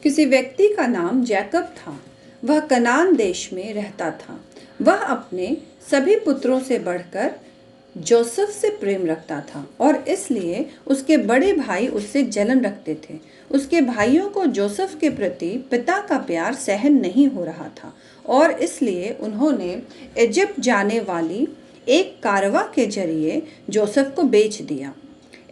किसी व्यक्ति का नाम जैकब था। वह कनान देश में रहता था। वह अपने सभी पुत्रों से बढ़कर जोसेफ से प्रेम रखता था और इसलिए उसके बड़े भाई उससे जलन रखते थे। उसके भाइयों को जोसेफ के प्रति पिता का प्यार सहन नहीं हो रहा था और इसलिए उन्होंने इजिप्ट जाने वाली एक कारवा के जरिए जोसेफ को बेच दिया।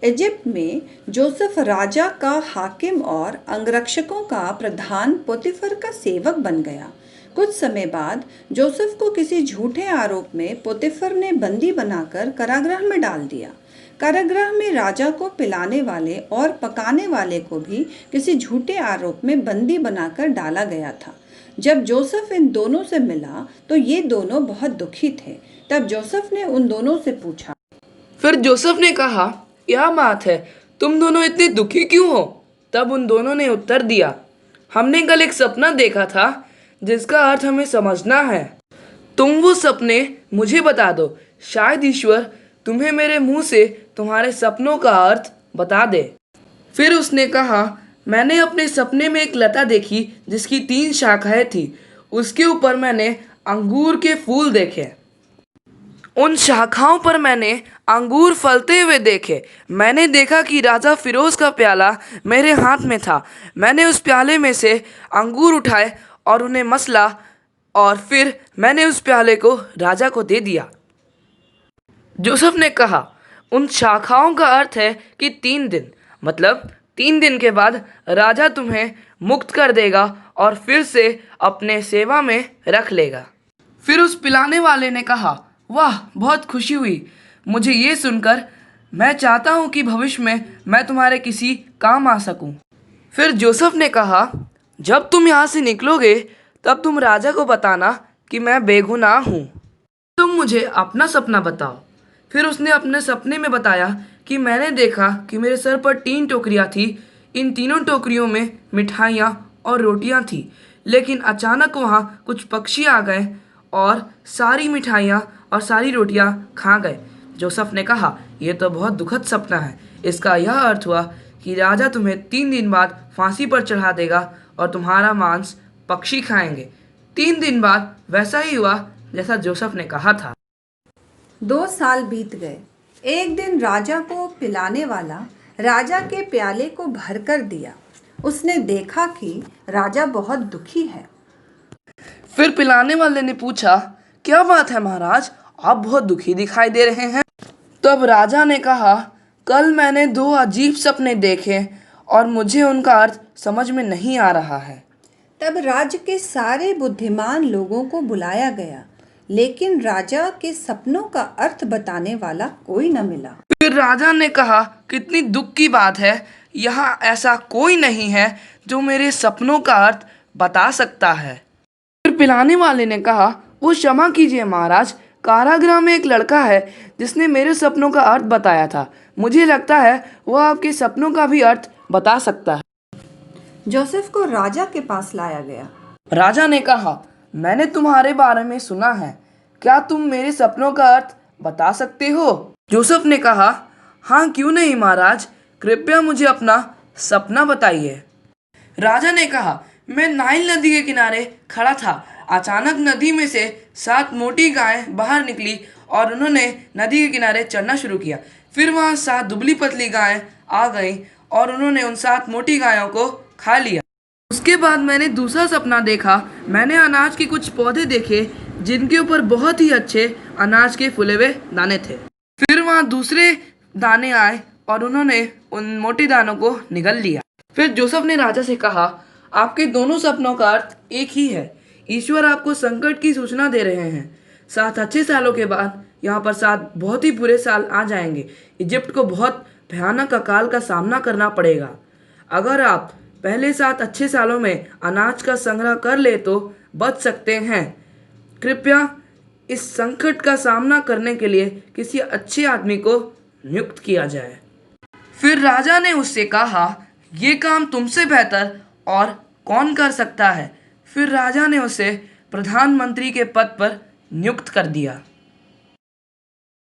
इजिप्ट में जोसेफ राजा का हाकिम और अंगरक्षकों का प्रधान पोतीफर का सेवक बन गया। कुछ समय बाद जोसेफ को किसी झूठे आरोप में पोतीफर ने बंदी बनाकर कारागृह में डाल दिया। कारागृह में राजा को पिलाने वाले और पकाने वाले को भी किसी झूठे आरोप में बंदी बनाकर डाला गया था। जब जोसेफ इन दोनों से मिला तो ये दोनों बहुत दुखी थे। तब जोसेफ ने उन दोनों से पूछा। फिर जोसेफ ने कहा, क्या बात है, तुम दोनों इतने दुखी क्यों हो? तब उन दोनों ने उत्तर दिया, हमने कल एक सपना देखा था जिसका अर्थ हमें समझना है। तुम वो सपने मुझे बता दो, शायद ईश्वर तुम्हें मेरे मुंह से तुम्हारे सपनों का अर्थ बता दे। फिर उसने कहा, मैंने अपने सपने में एक लता देखी जिसकी 3 शाखाएं थी। उसके ऊपर मैंने अंगूर के फूल देखे। उन शाखाओं पर मैंने अंगूर फलते हुए देखे। मैंने देखा कि राजा फिरोज का प्याला मेरे हाथ में था। मैंने उस प्याले में से अंगूर उठाए और उन्हें मसला और फिर मैंने उस प्याले को राजा को दे दिया। जोसेफ ने कहा, उन शाखाओं का अर्थ है कि 3 दिन, मतलब 3 दिन के बाद राजा तुम्हें मुक्त कर देगा और फिर से अपने सेवा में रख लेगा। फिर उस पिलाने वाले ने कहा, वाह, बहुत खुशी हुई मुझे ये सुनकर। मैं चाहता हूँ कि भविष्य में मैं तुम्हारे किसी काम आ सकूँ। फिर जोसेफ ने कहा, जब तुम यहाँ से निकलोगे तब तुम राजा को बताना कि मैं बेगुनाह हूँ। तुम मुझे अपना सपना बताओ। फिर उसने अपने सपने में बताया कि मैंने देखा कि मेरे सर पर 3 टोकरियाँ थी। इन तीनों टोकरियों में मिठाइयाँ और रोटियाँ थी, लेकिन अचानक वहाँ कुछ पक्षी आ गए और सारी मिठाइयाँ और सारी रोटियां खा गए। जोसेफ ने कहा, यह तो बहुत दुखद सपना है। इसका यह अर्थ हुआ कि राजा तुम्हें 3 दिन बाद फांसी पर चढ़ा देगा और तुम्हारा मांस पक्षी खाएंगे। 3 दिन बाद वैसा ही हुआ जैसा जोसेफ ने कहा था। 2 साल बीत गए। एक दिन राजा को पिलाने वाला राजा के प्याले को भरकर दिया। उसने देखा कि राजा बहुत दुखी है। फिर पिलाने वाले ने पूछा, क्या बात है महाराज, आप बहुत दुखी दिखाई दे रहे हैं। तब राजा ने कहा, कल मैंने 2 अजीब सपने देखे और मुझे उनका अर्थ समझ में नहीं आ रहा है। तब राज्य के सारे बुद्धिमान लोगों को बुलाया गया, लेकिन राजा के सपनों का अर्थ बताने वाला कोई न मिला। फिर राजा ने कहा, कितनी दुख की बात है, यहाँ ऐसा कोई नहीं है जो मेरे सपनों का अर्थ बता सकता है। फिर पिलाने वाले ने कहा, वो क्षमा कीजिए महाराज, कारागृह में एक लड़का है जिसने मेरे सपनों का अर्थ बताया था। मुझे लगता है वह आपके सपनों का भी अर्थ बता सकता है। जोसेफ को राजा के पास लाया गया। राजा ने कहा, मैंने तुम्हारे बारे में सुना है, क्या तुम मेरे सपनों का अर्थ बता सकते हो? जोसेफ ने कहा, हाँ, क्यों नहीं महाराज, कृपया मुझे अपना सपना बताइए। राजा ने कहा, मैं नाइल नदी के किनारे खड़ा था। अचानक नदी में से 7 मोटी गायें बाहर निकली और उन्होंने नदी के किनारे चरना शुरू किया। फिर वहाँ 7 दुबली पतली गायें आ गईं और उन्होंने उन 7 मोटी गायों को खा लिया। उसके बाद मैंने दूसरा सपना देखा। मैंने अनाज के कुछ पौधे देखे जिनके ऊपर बहुत ही अच्छे अनाज के फूले हुए दाने थे। फिर वहाँ दूसरे दाने आए और उन्होंने उन मोटे दानों को निगल लिया। फिर जोसेफ ने राजा से कहा, आपके दोनों सपनों का अर्थ एक ही है। ईश्वर आपको संकट की सूचना दे रहे हैं। 7 अच्छे सालों के बाद यहाँ पर 7 बहुत ही बुरे साल आ जाएंगे। इजिप्ट को बहुत भयानक अकाल का सामना करना पड़ेगा। अगर आप पहले 7 अच्छे सालों में अनाज का संग्रह कर ले तो बच सकते हैं। कृपया इस संकट का सामना करने के लिए किसी अच्छे आदमी को नियुक्त किया जाए। फिर राजा ने उससे कहा, ये काम तुमसे बेहतर और कौन कर सकता है? फिर राजा ने उसे प्रधानमंत्री के पद पर नियुक्त कर दिया।